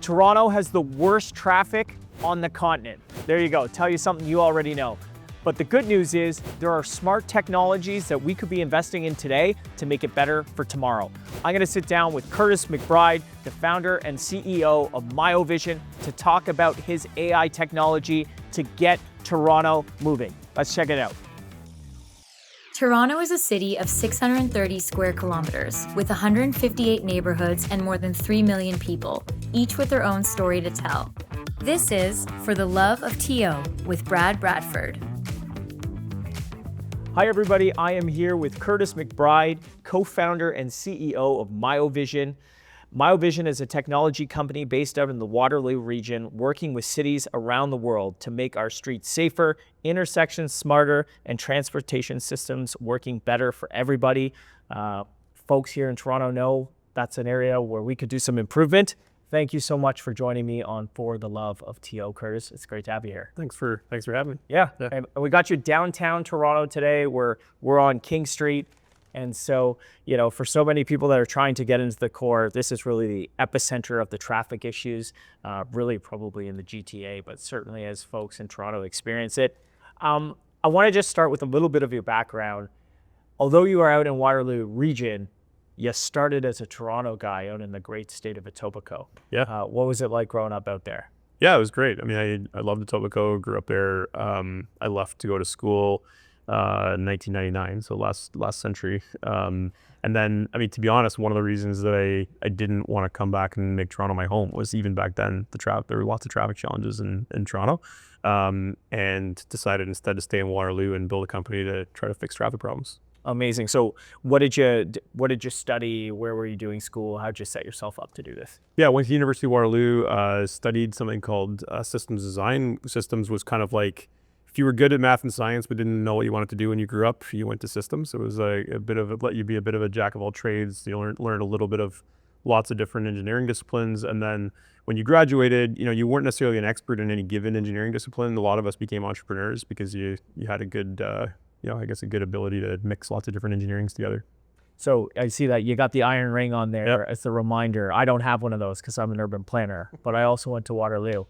Toronto has the worst traffic on the continent. There you go, tell you something you already know. But the good news is there are smart technologies that we could be investing in today to make it better for tomorrow. I'm gonna sit down with Kurtis McBride, the founder and CEO of Miovision, to talk about his AI technology to get Toronto moving. Let's check it out. Toronto is a city of 630 square kilometers with 158 neighborhoods and more than 3 million people, each with their own story to tell. This is For the Love of TO with Brad Bradford. Hi everybody, I am here with Kurtis McBride, co-founder and CEO of Miovision. Miovision is a technology company based out in the Waterloo region, working with cities around the world to make our streets safer, intersections smarter, and transportation systems working better for everybody. Folks here in Toronto know that's an area where we could do some improvement. Thank you so much for joining me on For the Love of TO, Kurtis. It's great to have you here. Thanks for having me. Yeah. And we got you downtown Toronto today. We're on King Street. And so, you know, for so many people that are trying to get into the core, this is really the epicenter of the traffic issues, really probably in the GTA, but certainly as folks in Toronto experience it. I want to just start with a little bit of your background. Although you are out in Waterloo region, you started as a Toronto guy out in the great state of Etobicoke. Yeah. What was it like growing up out there? Yeah, it was great. I mean, I loved Etobicoke, grew up there. I left to go to school in 1999, so last century. And then, I mean, to be honest, one of the reasons that I didn't want to come back and make Toronto my home was even back then, there were lots of traffic challenges in Toronto, and decided instead to stay in Waterloo and build a company to try to fix traffic problems. Amazing. So what did you study? Where were you doing school? How'd you set yourself up to do this? Yeah, I went to the University of Waterloo, studied something called systems design. Systems was kind of like, if you were good at math and science but didn't know what you wanted to do when you grew up, you went to systems. It was a bit of let you be a bit of a jack of all trades. You learned a little bit of lots of different engineering disciplines. And then when you graduated, you weren't necessarily an expert in any given engineering discipline. A lot of us became entrepreneurs because you had a good I guess a good ability to mix lots of different engineerings together. So I see that you got the iron ring on there. Yep. As a reminder. I don't have one of those because I'm an urban planner, but I also went to Waterloo.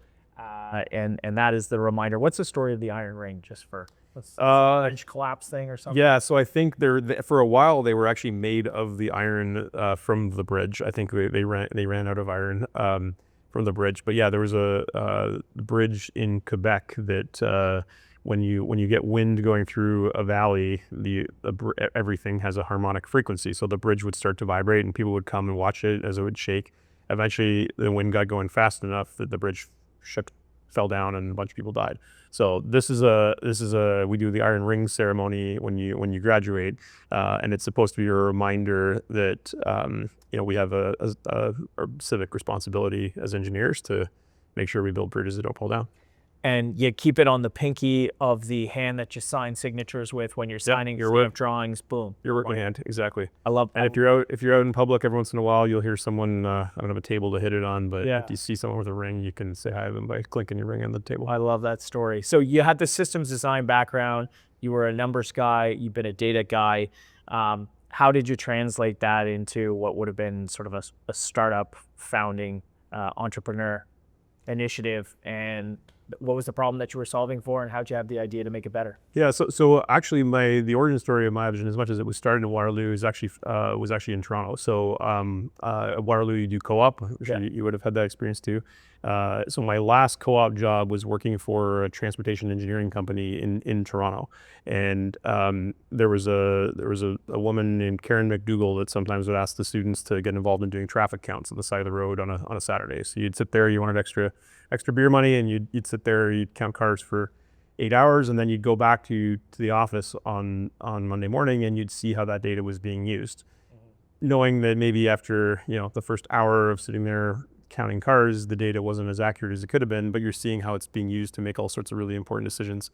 And that is the reminder. What's the story of the iron ring, just for bridge collapse thing or something? Yeah, so I think for a while they were actually made of the iron from the bridge. I think they ran out of iron from the bridge. But yeah, there was a bridge in Quebec that when you get wind going through a valley, everything has a harmonic frequency. So the bridge would start to vibrate, and people would come and watch it as it would shake. Eventually, the wind got going fast enough that the bridge fell down, and a bunch of people died. So this is we do the iron ring ceremony when you graduate, and it's supposed to be a reminder that we have a civic responsibility as engineers to make sure we build bridges that don't fall down. And you keep it on the pinky of the hand that you sign signatures with when you're signing your drawings. Boom. Your working hand, exactly. I love that. And if you're out in public, every once in a while you'll hear someone. I don't have a table to hit it on, but if you see someone with a ring, you can say hi to them by clinking your ring on the table. I love that story. So you had the systems design background. You were a numbers guy. You've been a data guy. How did you translate that into what would have been sort of a startup founding entrepreneur initiative? And what was the problem that you were solving for, and how'd you have the idea to make it better? Yeah, so actually the origin story of Miovision, as much as it was started in Waterloo, was actually in Toronto. So at Waterloo you do co-op, which you would have had that experience too. So my last co-op job was working for a transportation engineering company in Toronto, and there was a woman named Karen McDougall that sometimes would ask the students to get involved in doing traffic counts on the side of the road on a Saturday. So you'd sit there, you wanted extra beer money, and you'd sit there, you'd count cars for 8 hours, and then you'd go back to the office on Monday morning, and you'd see how that data was being used, knowing that maybe after the first hour of sitting there counting cars, the data wasn't as accurate as it could have been, but you're seeing how it's being used to make all sorts of really important decisions.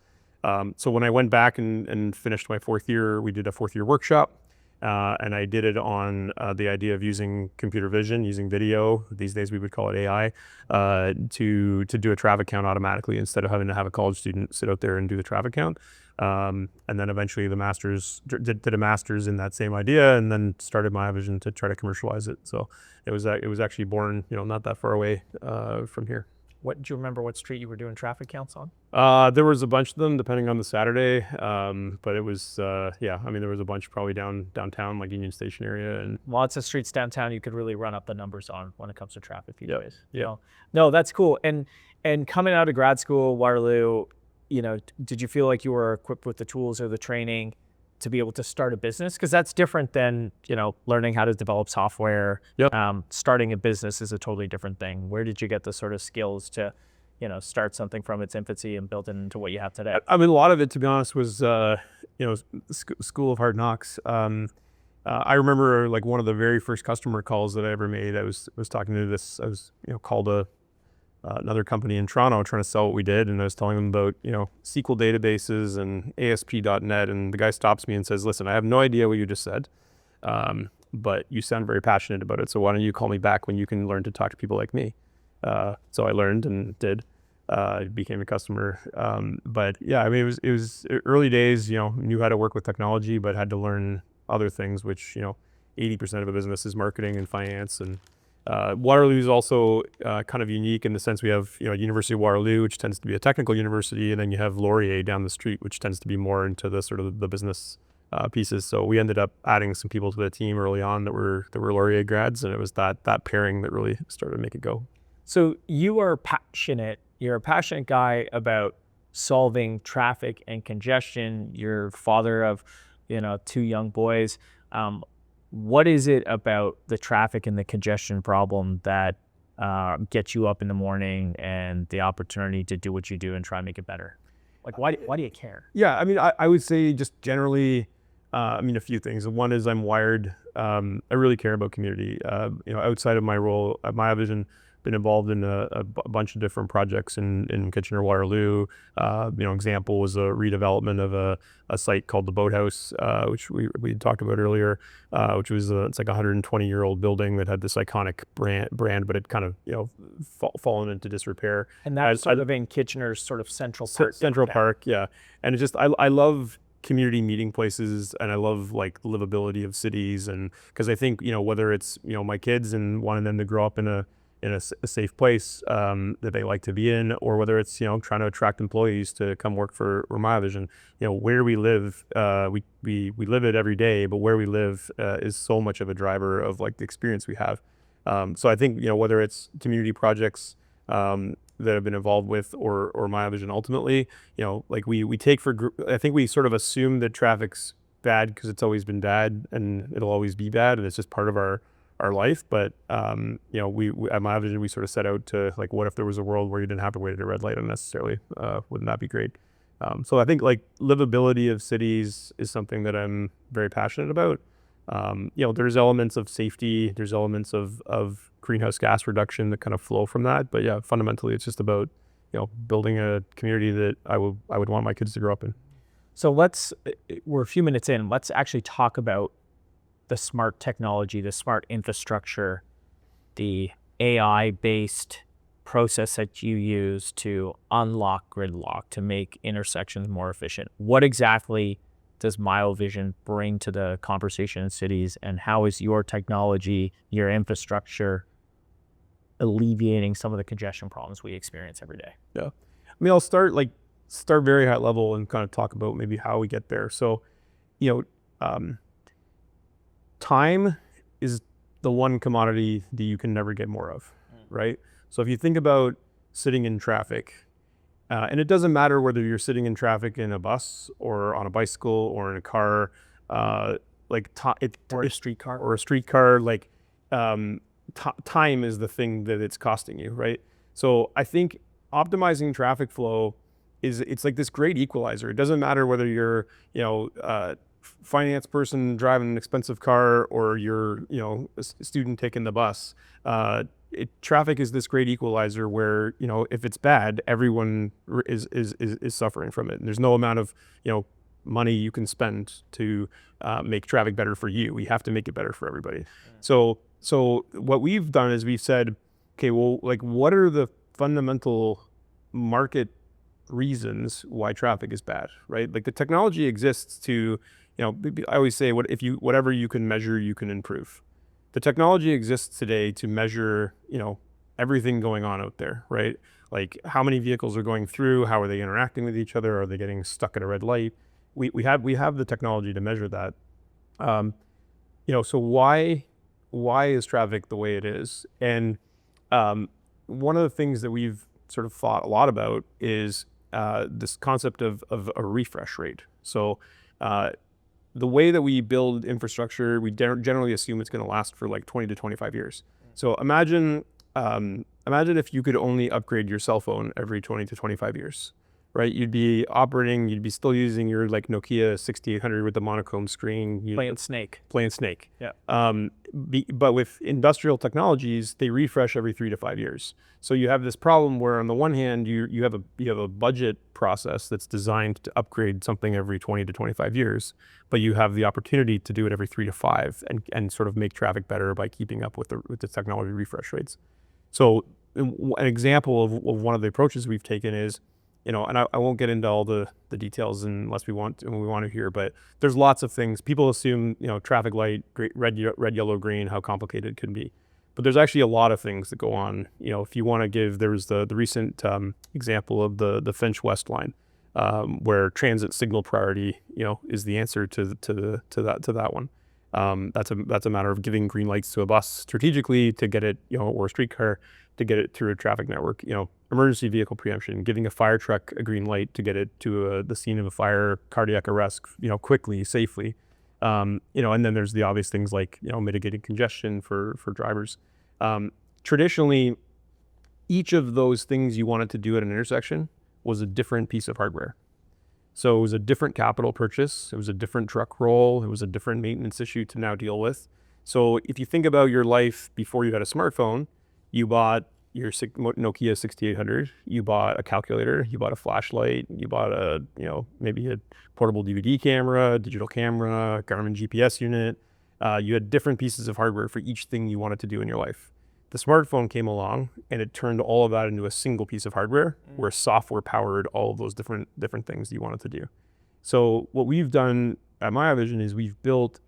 So when I went back and finished my fourth year, we did a fourth year workshop. And I did it on the idea of using computer vision, using video. These days we would call it AI, to do a traffic count automatically instead of having to have a college student sit out there and do the traffic count. And then eventually the masters did a master's in that same idea, and then started Miovision to try to commercialize it. So it was actually born, not that far away from here. Do you remember what street you were doing traffic counts on? There was a bunch of them depending on the Saturday, but it was there was a bunch probably downtown, like Union Station area, and Lots of streets downtown you could really run up the numbers on when it comes to traffic these days. Yeah. No, that's cool. And coming out of grad school, Waterloo, did you feel like you were equipped with the tools or the training to be able to start a business? Because that's different than, learning how to develop software. Yep. Starting a business is a totally different thing. Where did you get the sort of skills to, start something from its infancy and build it into what you have today? I mean, a lot of it, to be honest, was school of hard knocks. I remember like one of the very first customer calls that I ever made. I was talking to this. I was called another company in Toronto trying to sell what we did, and I was telling them about SQL databases and ASP.NET, and the guy stops me and says, "Listen, I have no idea what you just said, but you sound very passionate about it. So why don't you call me back when you can learn to talk to people like me?" So I learned and did. Became a customer. But yeah, I mean, it was early days. Knew how to work with technology, but had to learn other things, which 80% of a business is marketing and finance. And Waterloo is also kind of unique in the sense we have University of Waterloo, which tends to be a technical university, and then you have Laurier down the street, which tends to be more into the sort of the business pieces. So we ended up adding some people to the team early on that were Laurier grads, and it was that pairing that really started to make it go. So you are passionate. You're a passionate guy about solving traffic and congestion. You're father of, 2 young boys. What is it about the traffic and the congestion problem that gets you up in the morning and the opportunity to do what you do and try and make it better? Like, why do you care? Yeah, I mean, I would say just generally, a few things. One is I'm wired. I really care about community. Outside of my role at Miovision, been involved in a bunch of different projects in Kitchener-Waterloo. Example was a redevelopment of a site called the Boathouse, which we talked about earlier, which was it's like a 120-year-old building that had this iconic brand, but it kind of fallen into disrepair. And that's sort of in Kitchener's sort of Central Park. Central Park, yeah. And it's just I love community meeting places, and I love like livability of cities, and because I think whether it's my kids and wanting them to grow up in a safe place that they like to be in, or whether it's trying to attract employees to come work for Miovision. Where we live, we live it every day, but where we live is so much of a driver of like the experience we have. So I think whether it's community projects that I've been involved with, or Miovision ultimately, like we take I think we sort of assume that traffic's bad because it's always been bad and it'll always be bad, and it's just part of our life. But we at Miovision, we sort of set out to like, what if there was a world where you didn't have to wait at a red light unnecessarily? Wouldn't that be great? So I think like livability of cities is something that I'm very passionate about. There's elements of safety, there's elements of greenhouse gas reduction that kind of flow from that. But yeah, fundamentally, it's just about building a community that I would want my kids to grow up in. So we're a few minutes in. Let's actually talk about the smart technology, the smart infrastructure, the AI-based process that you use to unlock gridlock, to make intersections more efficient. What exactly does Miovision bring to the conversation in cities, and how is your technology, your infrastructure alleviating some of the congestion problems we experience every day? Yeah. I mean, I'll start very high level and kind of talk about maybe how we get there. So, time is the one commodity that you can never get more of, right? So if you think about sitting in traffic, and it doesn't matter whether you're sitting in traffic in a bus or on a bicycle or in a car, or a streetcar, like time is the thing that it's costing you, right? So I think optimizing traffic flow it's like this great equalizer. It doesn't matter whether you're finance person driving an expensive car or you're a student taking the bus. Traffic is this great equalizer where if it's bad, everyone is suffering from it, and there's no amount of money you can spend to make traffic better for you. We have to make it better for everybody. So what we've done is we've said, okay, well, like, what are the fundamental market reasons why traffic is bad, right? Like the technology exists to, I always say, whatever you can measure, you can improve. The technology exists today to measure, everything going on out there, right? Like how many vehicles are going through, how are they interacting with each other, are they getting stuck at a red light? We have the technology to measure that. So why is traffic the way it is? And one of the things that we've sort of thought a lot about is this concept of a refresh rate. So the way that we build infrastructure, we generally assume it's going to last for like 20 to 25 years. So imagine if you could only upgrade your cell phone every 20 to 25 years, right? You'd be still using your like Nokia 6800 with the monochrome screen. Playing Snake. Yeah. But with industrial technologies, they refresh every 3 to 5 years. So you have this problem where on the one hand, you have a budget process that's designed to upgrade something every 20 to 25 years, but you have the opportunity to do it every 3 to 5 and sort of make traffic better by keeping up with the technology refresh rates. So an example of one of the approaches we've taken is, and I won't get into all the details unless we want to here, but there's lots of things. People assume, traffic light, red, yellow, green, how complicated it can be. But there's actually a lot of things that go on. If you want to give, there was the recent example of the Finch West line, where transit signal priority, is the answer to that one. That's a matter of giving green lights to a bus strategically to get it, or a streetcar to get it through a traffic network. Emergency vehicle preemption, giving a fire truck a green light to get it to the scene of a fire, cardiac arrest, quickly, safely. And then there's the obvious things like, mitigating congestion for drivers. Traditionally, each of those things you wanted to do at an intersection was a different piece of hardware. So it was a different capital purchase. It was a different truck roll. It was a different maintenance issue to now deal with. So if you think about your life before you had a smartphone, you bought your Nokia 6800, you bought a calculator, you bought a flashlight, you bought maybe a portable DVD camera, digital camera, Garmin GPS unit. You had different pieces of hardware for each thing you wanted to do in your life. The smartphone came along and it turned all of that into a single piece of hardware where software powered all of those different things you wanted to do. So what we've done at Miovision is we've built,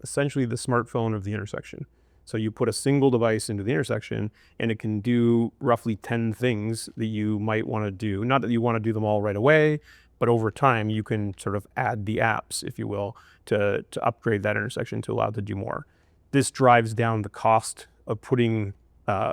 essentially the smartphone of the intersection. So you put a single device into the intersection and it can do roughly 10 things that you might want to do. Not that you want to do them all right away, but over time you can sort of add the apps, if you will, to upgrade that intersection to allow it to do more. This drives down the cost of putting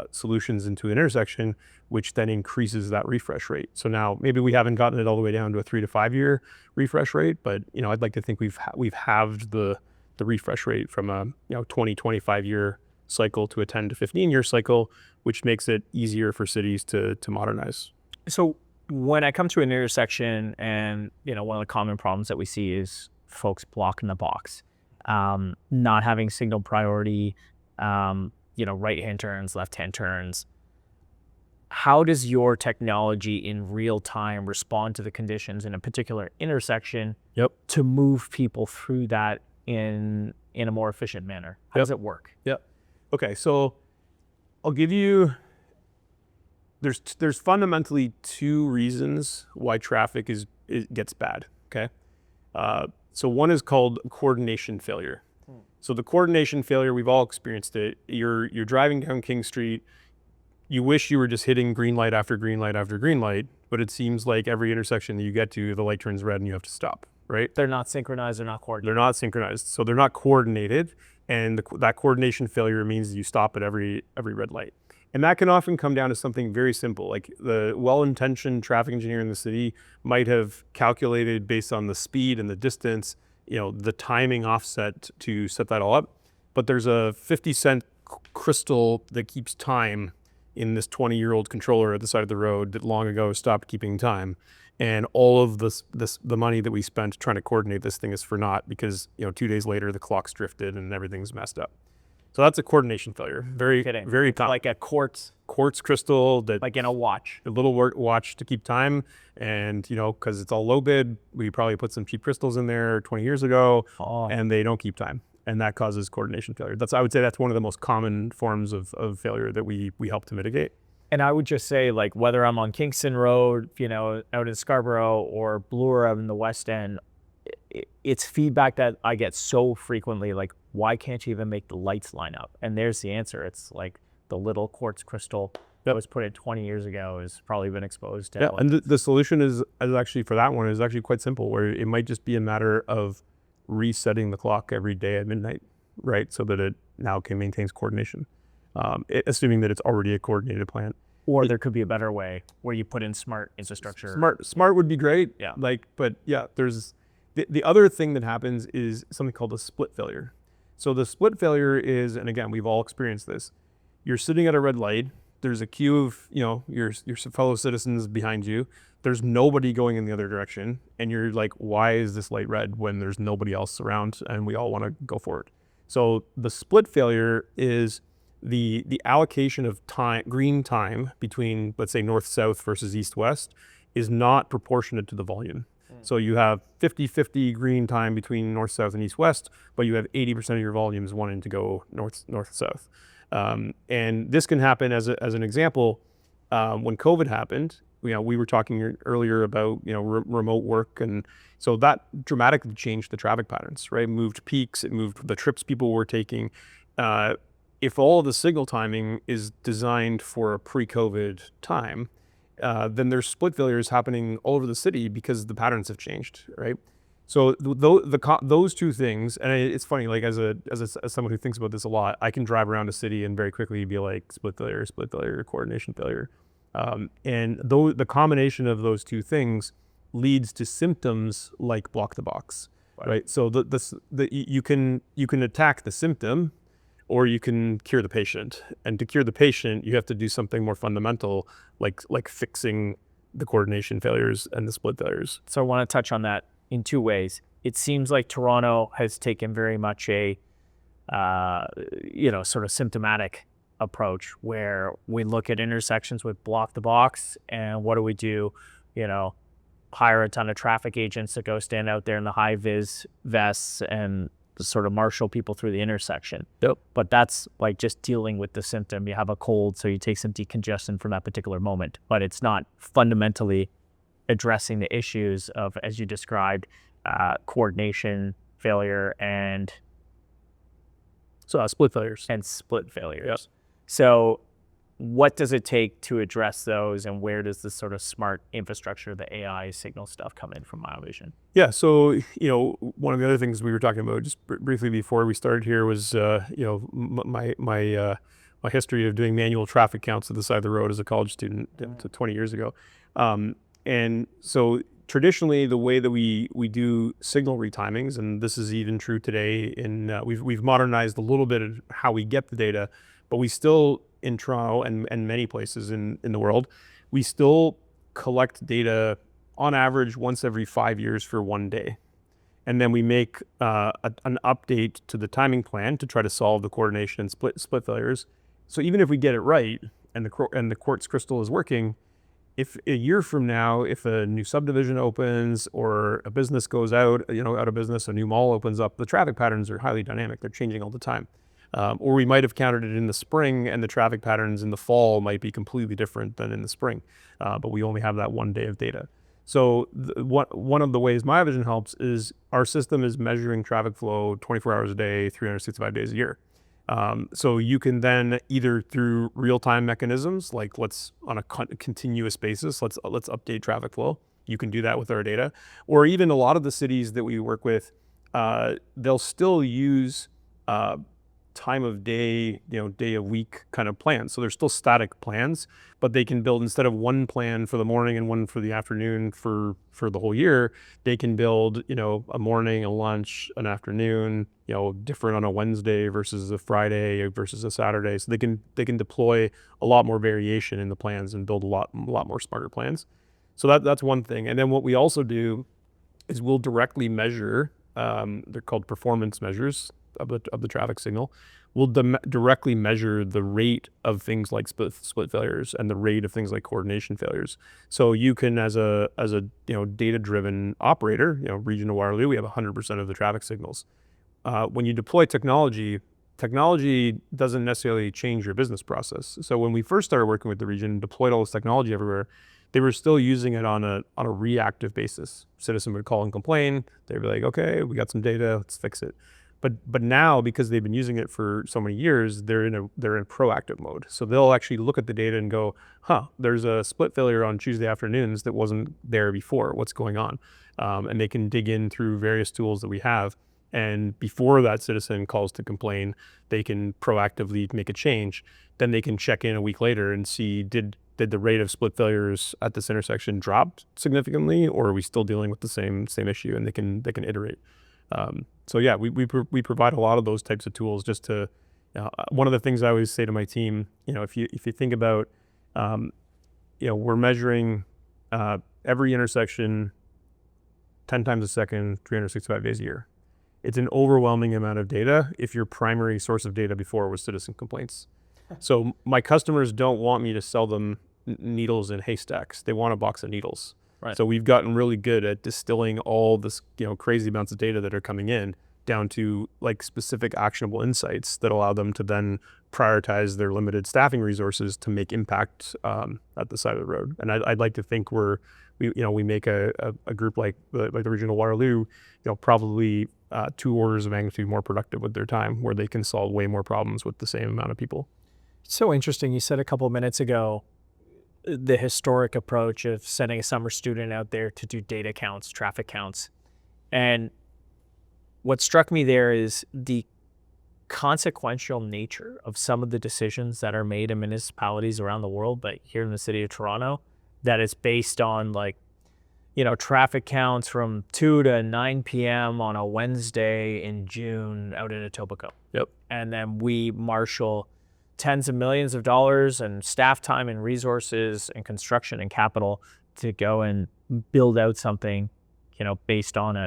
solutions into an intersection, which then increases that refresh rate. So now maybe we haven't gotten it all the way down to a 3 to 5 year refresh rate, but I'd like to think we've halved the refresh rate from a 20, 25 year cycle to a 10 to 15 year cycle, which makes it easier for cities to modernize. So when I come to an intersection and, one of the common problems that we see is folks blocking the box, not having signal priority, right-hand turns, left-hand turns. How does your technology in real time respond to the conditions in a particular intersection to move people through that in a more efficient manner? How does it work? Okay, so I'll give you, there's fundamentally two reasons why traffic gets bad, okay? So one is called coordination failure. So the coordination failure, we've all experienced it. You're driving down King Street, you wish you were just hitting green light after green light after green light, but it seems like every intersection that you get to, the light turns red and you have to stop, right? They're not synchronized, they're not coordinated. They're not synchronized, so they're not coordinated, and that coordination failure means you stop at every red light. And that can often come down to something very simple, like the well-intentioned traffic engineer in the city might have calculated based on the speed and the distance, the timing offset to set that all up. But there's a 50-cent crystal that keeps time in this 20-year-old controller at the side of the road that long ago stopped keeping time. And all of the money that we spent trying to coordinate this thing is for naught because 2 days later the clock's drifted and everything's messed up. So that's a coordination failure. Very common. Like a quartz crystal that, like in a watch. A little watch to keep time, and because it's all low bid, we probably put some cheap crystals in there 20 years ago, and they don't keep time, and that causes coordination failure. I would say that's one of the most common forms of failure that we help to mitigate. And I would just say, like, whether I'm on Kingston Road, out in Scarborough, or Bloor out in the West End, it's feedback that I get so frequently, like, why can't you even make the lights line up? And there's the answer. It's like the little quartz crystal that was put in 20 years ago has probably been exposed to. Yeah, and the solution is actually, for that one, is actually quite simple, where it might just be a matter of resetting the clock every day at midnight, right? So that it now maintains coordination, assuming that it's already a coordinated plan. Or there could be a better way where you put in smart infrastructure. Smart would be great. Yeah. But yeah, there's the other thing that happens is something called a split failure. So the split failure is, and again, we've all experienced this. You're sitting at a red light. There's a queue of, your fellow citizens behind you. There's nobody going in the other direction. And you're like, why is this light red when there's nobody else around and we all want to go forward? So the split failure is the allocation of time, green time between, let's say, north-south versus east-west, is not proportionate to the volume. So you have 50-50 green time between north-south and east-west, but you have 80% of your volumes wanting to go north-south. And this can happen as an example. When COVID happened, we were talking earlier about remote work, and so that dramatically changed the traffic patterns, right? Moved peaks, it moved the trips people were taking. If all of the signal timing is designed for a pre-COVID time, then there's split failures happening all over the city because the patterns have changed, right? So those two things, and it's funny, like as someone who thinks about this a lot, I can drive around a city and very quickly be like split failure, coordination failure, and the combination of those two things leads to symptoms like block the box, right? So you can attack the symptom, or you can cure the patient. And to cure the patient, you have to do something more fundamental, like fixing the coordination failures and the split failures. So I want to touch on that in two ways. It seems like Toronto has taken very much a, sort of symptomatic approach, where we look at intersections with block the box, and what do? Hire a ton of traffic agents to go stand out there in the high vis vests and sort of marshal people through the intersection. Yep. But that's like just dealing with the symptom. You have a cold, so you take some decongestant from that particular moment, but it's not fundamentally addressing the issues of, as you described, coordination failure and split failures. Yep. So what does it take to address those, and where does this sort of smart infrastructure, the AI signal stuff, come in from Miovision? Yeah, so one of the other things we were talking about just briefly before we started here was my history of doing manual traffic counts at the side of the road as a college student 20 years ago, and so traditionally the way that we do signal retimings, and this is even true today, we've modernized a little bit of how we get the data, but we still, in Toronto and many places in the world, we still collect data on average once every 5 years for 1 day. And then we make an update to the timing plan to try to solve the coordination and split failures. So even if we get it right and the quartz crystal is working, if a year from now, if a new subdivision opens or a business goes out of business, a new mall opens up, the traffic patterns are highly dynamic. They're changing all the time. Or we might have counted it in the spring, and the traffic patterns in the fall might be completely different than in the spring, but we only have that 1 day of data. So one of the ways Miovision helps is our system is measuring traffic flow 24 hours a day, 365 days a year. So you can then either through real-time mechanisms, like on a continuous basis, let's update traffic flow. You can do that with our data, or even a lot of the cities that we work with, they'll still use time of day, day of week kind of plans. So they're still static plans, but they can build, instead of one plan for the morning and one for the afternoon for the whole year, they can build, a morning, a lunch, an afternoon, different on a Wednesday versus a Friday versus a Saturday. So they can deploy a lot more variation in the plans and build a lot more smarter plans. So that's one thing. And then what we also do is we'll directly measure, they're called performance measures of the traffic signal. We'll directly measure the rate of things like split failures and the rate of things like coordination failures. So you can, as a data-driven operator, Region of Waterloo, we have 100% of the traffic signals. When you deploy technology, technology doesn't necessarily change your business process. So when we first started working with the region, deployed all this technology everywhere, they were still using it on a reactive basis. Citizen would call and complain. They'd be like, okay, we got some data, let's fix it. But now, because they've been using it for so many years, they're in proactive mode. So they'll actually look at the data and go, there's a split failure on Tuesday afternoons that wasn't there before. What's going on? And they can dig in through various tools that we have. And before that citizen calls to complain, they can proactively make a change. Then they can check in a week later and see, did the rate of split failures at this intersection drop significantly, or are we still dealing with the same issue? And they can iterate. So yeah, we provide a lot of those types of tools just to. One of the things I always say to my team, if you think about, we're measuring every intersection 10 times a second, 365 days a year. It's an overwhelming amount of data if your primary source of data before was citizen complaints. So my customers don't want me to sell them needles in haystacks. They want a box of needles. Right. So we've gotten really good at distilling all this, crazy amounts of data that are coming in down to like specific actionable insights that allow them to then prioritize their limited staffing resources to make impact at the side of the road. And I'd like to think we make a group like the regional Waterloo, probably 2 orders of magnitude more productive with their time, where they can solve way more problems with the same amount of people. It's so interesting. You said a couple of minutes ago, the historic approach of sending a summer student out there to do data counts, traffic counts. And what struck me there is the consequential nature of some of the decisions that are made in municipalities around the world, but here in the city of Toronto, that it's based on traffic counts from 2 to 9 p.m. on a Wednesday in June out in Etobicoke. Yep. And then we marshal tens of millions of dollars and staff time and resources and construction and capital to go and build out something, based on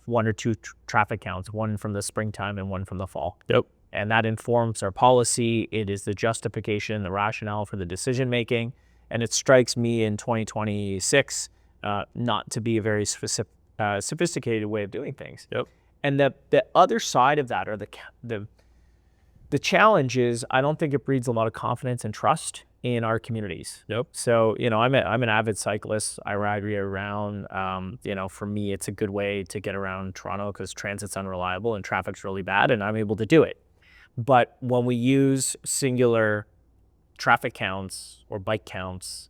1 or 2 traffic counts, one from the springtime and one from the fall. Yep. And that informs our policy. It is the justification, the rationale for the decision making. And it strikes me in 2026 not to be a very sophisticated way of doing things. Yep. And the other side of that, or the challenge is, I don't think it breeds a lot of confidence and trust in our communities. Yep. So, I'm an avid cyclist. I ride around. For me, it's a good way to get around Toronto because transit's unreliable and traffic's really bad, and I'm able to do it. But when we use singular traffic counts or bike counts,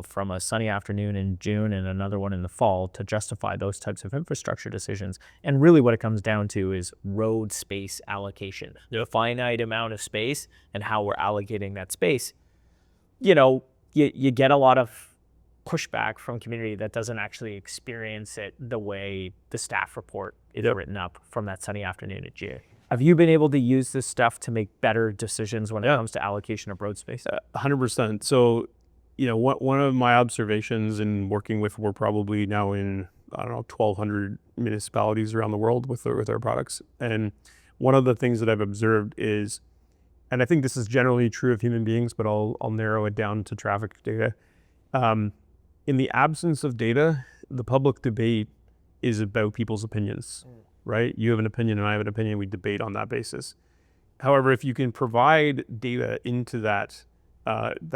from a sunny afternoon in June and another one in the fall to justify those types of infrastructure decisions. And really what it comes down to is road space allocation, the finite amount of space and how we're allocating that space. You get a lot of pushback from community that doesn't actually experience it the way the staff report is written up from that sunny afternoon in June. Have you been able to use this stuff to make better decisions when it comes to allocation of road space? 100%. So, one of my observations in working with, we're probably now in, 1,200 municipalities around the world with our products. And one of the things that I've observed is, and I think this is generally true of human beings, but I'll narrow it down to traffic data. In the absence of data, the public debate is about people's opinions, right? You have an opinion and I have an opinion, we debate on that basis. However, if you can provide data into that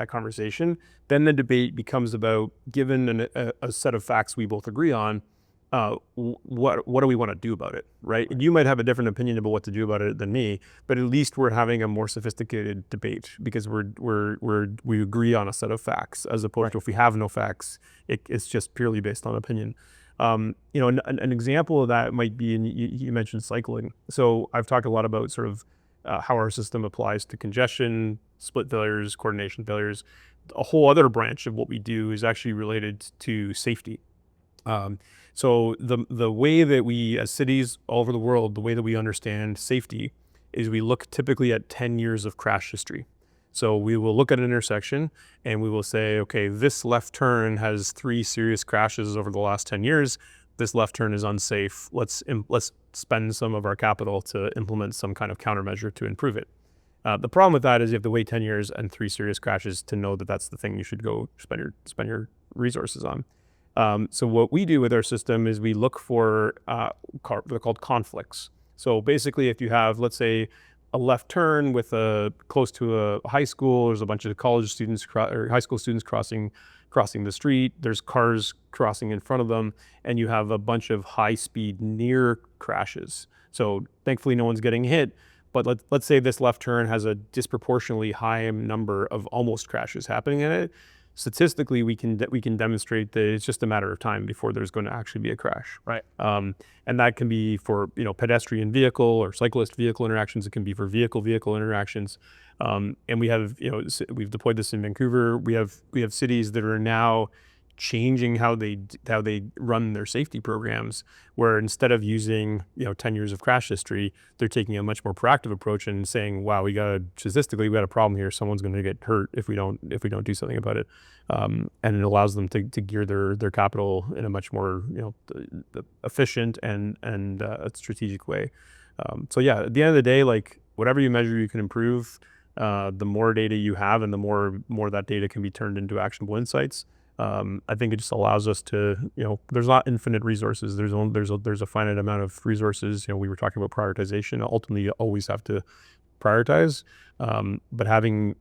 conversation, then the debate becomes about, given a set of facts we both agree on, what do we want to do about it, right? You might have a different opinion about what to do about it than me, but at least we're having a more sophisticated debate because we agree on a set of facts, as opposed to if we have no facts, it's just purely based on opinion. An example of that might be, and you mentioned cycling. So I've talked a lot about sort of how our system applies to congestion, split failures, coordination failures. A whole other branch of what we do is actually related to safety. So the way that we, as cities all over the world, the way that we understand safety is we look typically at 10 years of crash history. So we will look at an intersection and we will say, okay, this left turn has 3 serious crashes over the last 10 years. This left turn is unsafe. Let's spend some of our capital to implement some kind of countermeasure to improve it. The problem with that is you have to wait 10 years and 3 serious crashes to know that that's the thing you should go spend your resources on. So what we do with our system is we look for they're called conflicts. So basically, if you have, let's say, a left turn with close to a high school. There's a bunch of college students or high school students crossing the street. There's cars crossing in front of them, and you have a bunch of high-speed near crashes. So thankfully, no one's getting hit. But let's say this left turn has a disproportionately high number of almost crashes happening in it. Statistically, we can demonstrate that it's just a matter of time before there's going to actually be a crash. Right. And that can be for pedestrian vehicle or cyclist vehicle interactions. It can be for vehicle interactions. And we have we've deployed this in Vancouver. We have cities that are now changing how they run their safety programs, where instead of using 10 years of crash history, they're taking a much more proactive approach and saying, wow, statistically we got a problem here. Someone's going to get hurt if we don't do something about it. And it allows them to gear their capital in a much more efficient and strategic way. So yeah, at the end of the day, like whatever you measure, you can improve. The more data you have, and the more that data can be turned into actionable insights. I think it just allows us to, there's not infinite resources. There's a finite amount of resources. We were talking about prioritization. Ultimately, you always have to prioritize, but having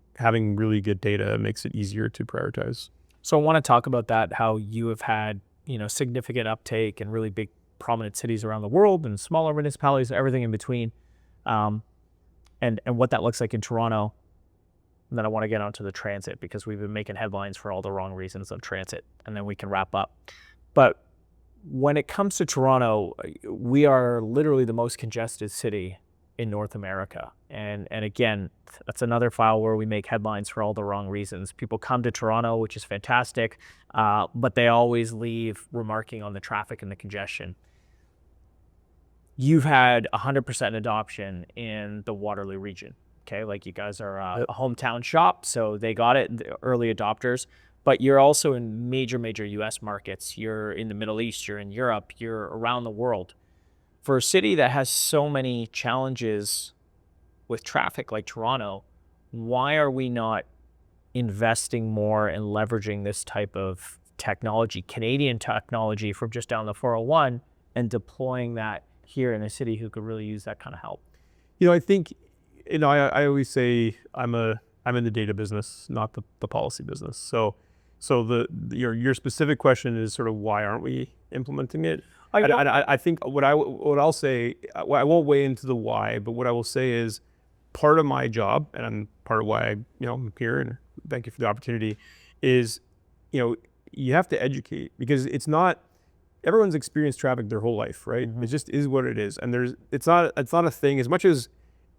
really good data makes it easier to prioritize. So I want to talk about that, how you have had, significant uptake in really big, prominent cities around the world and smaller municipalities and everything in between, and what that looks like in Toronto. And then I want to get onto the transit, because we've been making headlines for all the wrong reasons on transit, and then we can wrap up. But when it comes to Toronto, we are literally the most congested city in North America. And again, that's another file where we make headlines for all the wrong reasons. People come to Toronto, which is fantastic, but they always leave remarking on the traffic and the congestion. You've had 100% adoption in the Waterloo region. Okay, like you guys are a hometown shop, so they got it, the early adopters, but you're also in major US markets. You're in the Middle East, you're in Europe, you're around the world. For a city that has so many challenges with traffic like Toronto, why are we not investing more in leveraging this type of technology, Canadian technology from just down the 401, and deploying that here in a city who could really use that kind of help? I think, I always say I'm in the data business, not the policy business. So your specific question is sort of why aren't we implementing it? I think what I'll say, I won't weigh into the why, but what I will say is part of my job, and part of why I'm here, and thank you for the opportunity, is you have to educate, because it's not everyone's experienced traffic their whole life, right? Mm-hmm. It just is what it is, and it's not a thing as much as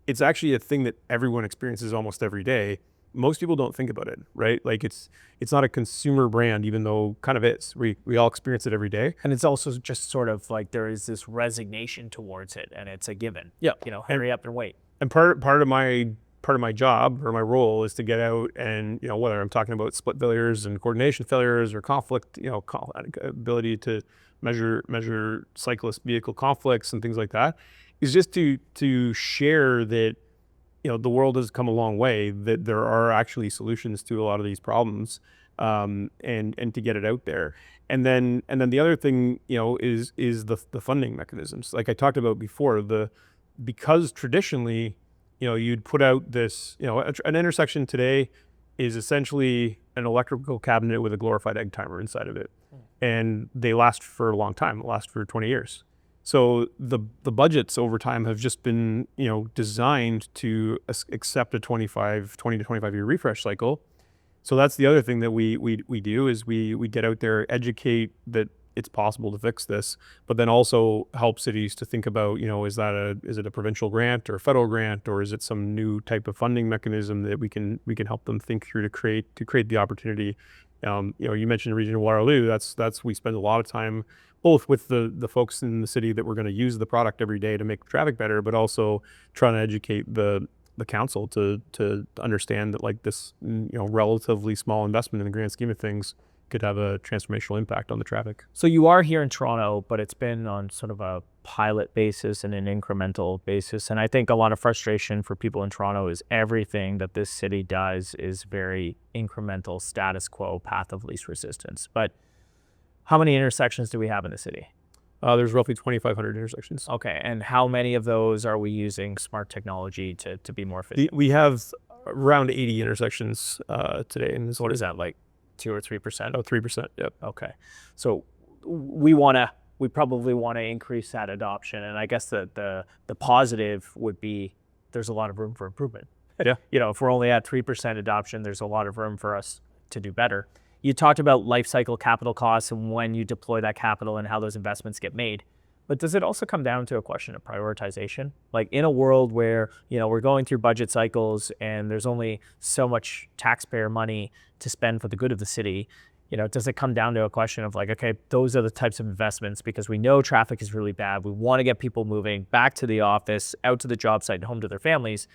it's actually a thing that everyone experiences almost every day. Most people don't think about it, right? Like it's not a consumer brand, even though kind of is. We all experience it every day. And it's also just sort of like there is this resignation towards it, and it's a given. Yeah. Hurry up and wait. And part of my job or my role is to get out and, whether I'm talking about split failures and coordination failures or conflict, ability to measure cyclist vehicle conflicts and things like that, is just to share that the world has come a long way, that there are actually solutions to a lot of these problems, and to get it out there. And then the other thing is the funding mechanisms, like I talked about before. Because traditionally you'd put out this an intersection today is essentially an electrical cabinet with a glorified egg timer inside of it, and they last for a long time. They last for 20 years. So the budgets over time have just been, designed to accept a 20 to 25 year refresh cycle. So that's the other thing that we do is we get out there, educate that it's possible to fix this, but then also help cities to think about, is it a provincial grant or a federal grant, or is it some new type of funding mechanism that we can help them think through to create the opportunity. You mentioned the region of Waterloo. That's we spend a lot of time both with the folks in the city that we're going to use the product every day to make traffic better, but also trying to educate the council to understand that like this relatively small investment in the grand scheme of things could have a transformational impact on the traffic. So you are here in Toronto, but it's been on sort of a pilot basis and an incremental basis. And I think a lot of frustration for people in Toronto is everything that this city does is very incremental, status quo, path of least resistance. But how many intersections do we have in the city? There's roughly 2,500 intersections. Okay, and how many of those are we using smart technology to be more efficient? We have around 80 intersections today. And What is that, like 2 or 3%? Oh, 3%. Yep. Okay, so we probably want to increase that adoption, and I guess the positive would be there's a lot of room for improvement. Yeah. If we're only at 3% adoption, there's a lot of room for us to do better. You talked about life cycle capital costs and when you deploy that capital and how those investments get made. But does it also come down to a question of prioritization? Like in a world where, we're going through budget cycles and there's only so much taxpayer money to spend for the good of the city, does it come down to a question of like, okay, those are the types of investments because we know traffic is really bad. We want to get people moving back to the office, out to the job site and home to their families.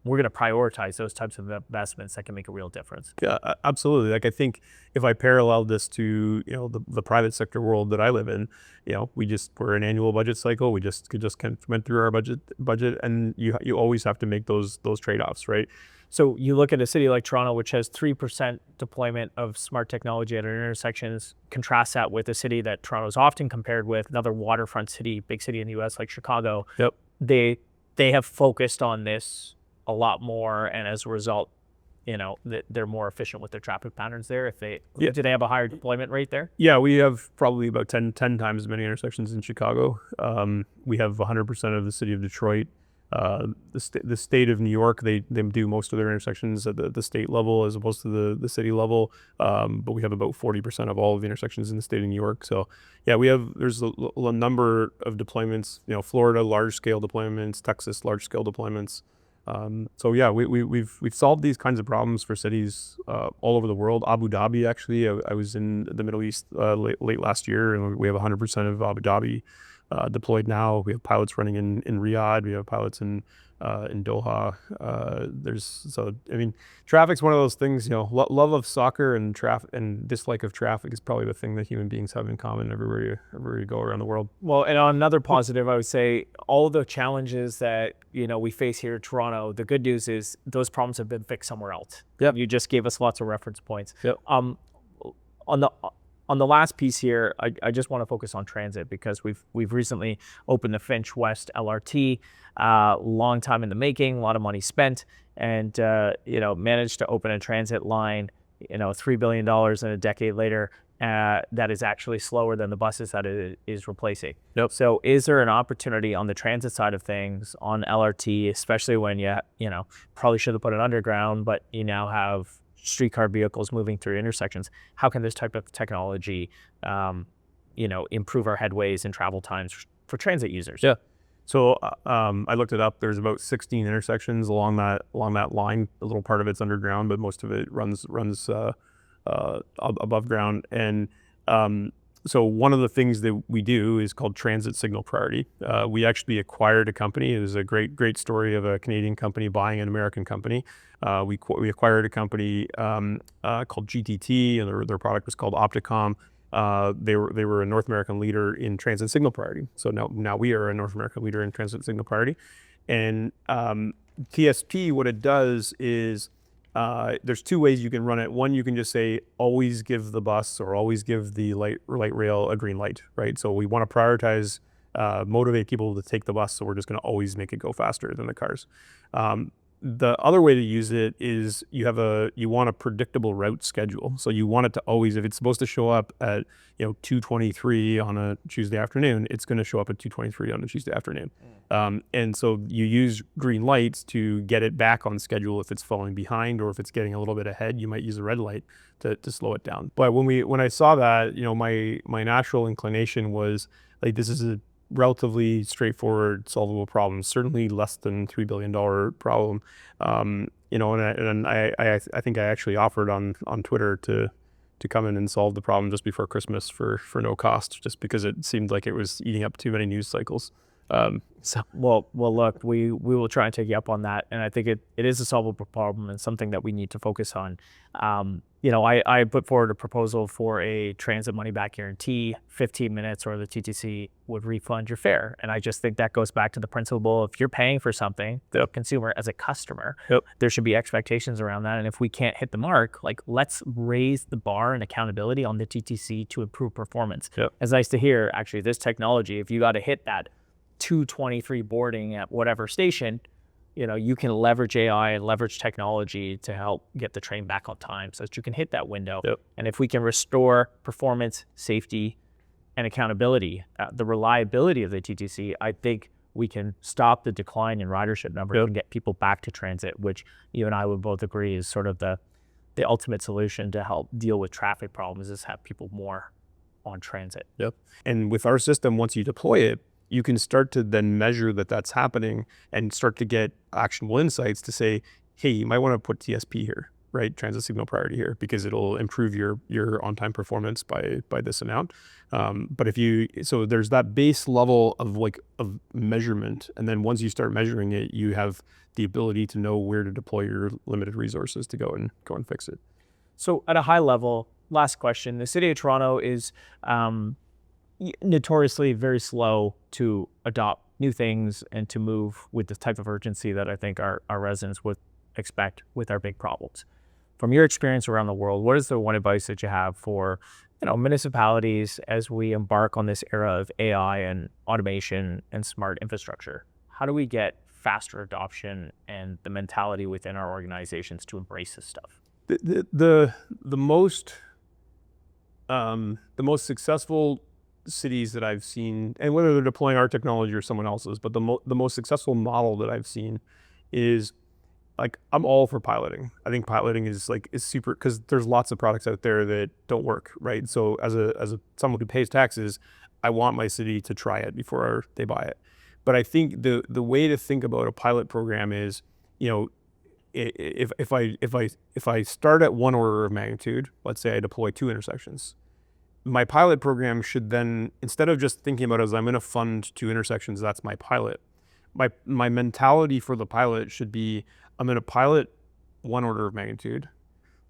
We're going to prioritize those types of investments that can make a real difference. Yeah, absolutely. Like I think if I parallel this to the private sector world that I live in, we're an annual budget cycle. We just kind of went through our budget, and you always have to make those trade-offs, right? So you look at a city like Toronto, which has 3% deployment of smart technology at our intersections. Contrast that with a city that Toronto is often compared with, another waterfront city, big city in the U.S. like Chicago. Yep. They have focused on this a lot more, and as a result, they're more efficient with their traffic patterns there. Do they have a higher deployment rate there? Yeah, we have probably about 10 times as many intersections in Chicago. We have 100% of the city of Detroit. The state of New York, they do most of their intersections at the state level as opposed to the city level. But we have about 40% of all of the intersections in the state of New York. So yeah, there's a number of deployments. Florida large scale deployments, Texas large scale deployments. So yeah, we've solved these kinds of problems for cities all over the world. Abu Dhabi, actually, I was in the Middle East late last year, and we have 100% of Abu Dhabi deployed now. We have pilots running in Riyadh. We have pilots in Doha. Traffic's one of those things. Love of soccer and traffic and dislike of traffic is probably the thing that human beings have in common everywhere you go around the world. Well, and on another positive, I would say all the challenges that we face here in Toronto. The good news is those problems have been fixed somewhere else. Yep. You just gave us lots of reference points. Yep. On the last piece here, I just want to focus on transit because we've recently opened the Finch West LRT. Long time in the making, a lot of money spent, and managed to open a transit line. $3 billion in a decade later. That is actually slower than the buses that it is replacing. Yep. So is there an opportunity on the transit side of things on LRT, especially when you probably should have put it underground, but you now have streetcar vehicles moving through intersections? How can this type of technology, improve our headways and travel times for transit users? Yeah. So I looked it up. There's about 16 intersections along that line. A little part of it's underground, but most of it runs above ground. And so one of the things that we do is called transit signal priority. We actually acquired a company. It was a great story of a Canadian company buying an American company. We acquired a company called GTT, and their product was called Opticom. They were a North American leader in transit signal priority. So now we are a North American leader in transit signal priority. And TSP, what it does is there's two ways you can run it. One, you can just say always give the bus or always give the light rail a green light, right? So we want to prioritize, motivate people to take the bus. So we're just going to always make it go faster than the cars. The other way to use it is you want a predictable route schedule. So you want it to always, if it's supposed to show up at 2:23 on a Tuesday afternoon, it's going to show up at 2:23 on a Tuesday afternoon. And so you use green lights to get it back on schedule if it's falling behind, or if it's getting a little bit ahead, you might use a red light to slow it down. But when I saw that, my natural inclination was like, this is a relatively straightforward, solvable problem. Certainly less than $3 billion problem. And I think I actually offered on Twitter to come in and solve the problem just before Christmas for no cost, just because it seemed like it was eating up too many news cycles. Well, look, we will try and take you up on that, and I think it is a solvable problem and something that we need to focus on. I put forward a proposal for a transit money back guarantee, 15 minutes, or the TTC would refund your fare, and I just think that goes back to the principle: if you're paying for something, the consumer as a customer, there should be expectations around that, and if we can't hit the mark, like, let's raise the bar and accountability on the TTC to improve performance. It's nice to hear, actually, this technology, if you got to hit that 2:23 boarding at whatever station, you can leverage AI and leverage technology to help get the train back on time so that you can hit that window. And if we can restore performance, safety, and accountability, the reliability of the TTC, I think we can stop the decline in ridership numbers and get people back to transit, which you and I would both agree is sort of the ultimate solution to help deal with traffic problems, is have people more on transit. And with our system, once you deploy it, you can start to then measure that that's happening and start to get actionable insights to say, hey, you might want to put TSP here, right? Transit signal priority here, because it'll improve your on-time performance by this amount. But so there's that base level of measurement. And then once you start measuring it, you have the ability to know where to deploy your limited resources to go and fix it. So at a high level, last question, the City of Toronto is notoriously very slow to adopt new things and to move with the type of urgency that I think our residents would expect with our big problems. From your experience around the world, what is the one advice that you have for municipalities as we embark on this era of AI and automation and smart infrastructure? How do we get faster adoption and the mentality within our organizations to embrace this stuff? The most successful cities that I've seen, and whether they're deploying our technology or someone else's, but the most successful model that I've seen is, like, I'm all for piloting. I think piloting is super, because there's lots of products out there that don't work, right? So as someone who pays taxes, I want my city to try it before they buy it. But I think the way to think about a pilot program is, if I start at one order of magnitude, let's say I deploy 2 intersections, my pilot program should then, instead of just thinking about it as I'm going to fund 2 intersections, that's my pilot. My mentality for the pilot should be, I'm going to pilot 1 order of magnitude.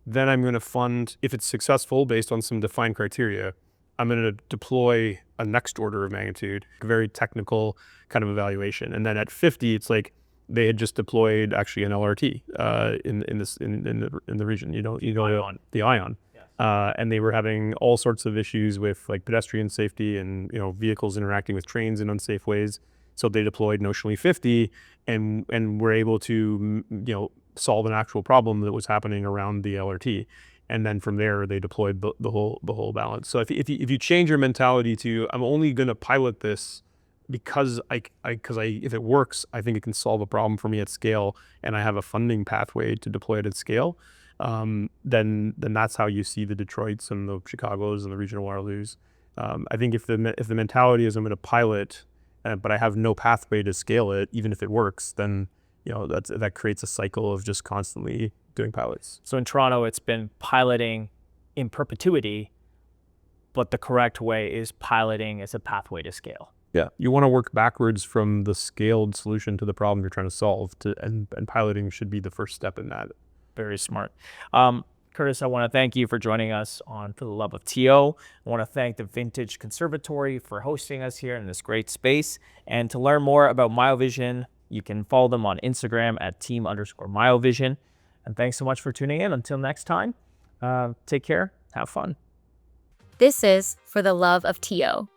Then I'm going to fund, if it's successful based on some defined criteria, I'm going to deploy a next order of magnitude, a very technical kind of evaluation. And then at 50, it's like they had just deployed actually an LRT in the region. The Ion. And they were having all sorts of issues with, like, pedestrian safety and vehicles interacting with trains in unsafe ways. So they deployed notionally 50, and were able to solve an actual problem that was happening around the LRT. And then from there they deployed the whole balance. So if you change your mentality to, I'm only going to pilot this because if it works, I think it can solve a problem for me at scale, and I have a funding pathway to deploy it at scale. Then that's how you see the Detroits and the Chicagos and the regional Waterloos. I think if the mentality is, I'm going to pilot, but I have no pathway to scale it, even if it works, then that creates a cycle of just constantly doing pilots. So in Toronto, it's been piloting in perpetuity, but the correct way is piloting as a pathway to scale. Yeah, you want to work backwards from the scaled solution to the problem you're trying to solve, and piloting should be the first step in that. Very smart. Kurtis, I want to thank you for joining us on For the Love of TO. I want to thank the Vintage Conservatory for hosting us here in this great space. And to learn more about Miovision, you can follow them on Instagram at team_Miovision. And thanks so much for tuning in. Until next time, take care. Have fun. This is For the Love of TO.